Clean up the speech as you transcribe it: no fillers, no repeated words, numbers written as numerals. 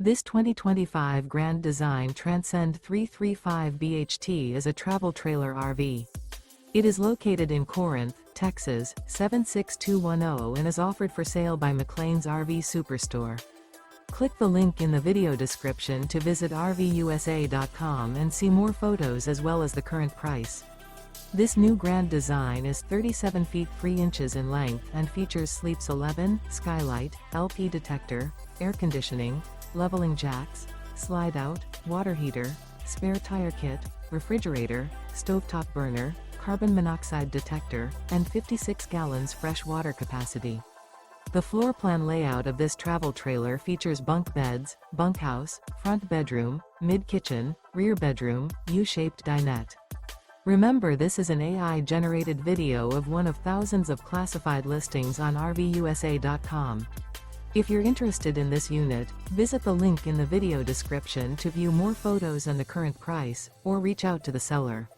This 2025 Grand Design Transcend 335 BHT is a travel trailer RV. It is located in Corinth, Texas, 76210 and is offered for sale by McClain's RV Superstore. Click the link in the video description to visit RVUSA.com and see more photos as well as the current price. This new Grand Design is 37 feet 3 inches in length and features Sleeps 11, Skylight, LP Detector, air conditioning, leveling jacks, slide-out, water heater, spare tire kit, refrigerator, stovetop burner, carbon monoxide detector, and 56 gallons fresh water capacity. The floor plan layout of this travel trailer features bunk beds, bunkhouse, front bedroom, mid-kitchen, rear bedroom, U-shaped dinette. Remember, this is an AI-generated video of one of thousands of classified listings on RVUSA.com. If you're interested in this unit, visit the link in the video description to view more photos and the current price, or reach out to the seller.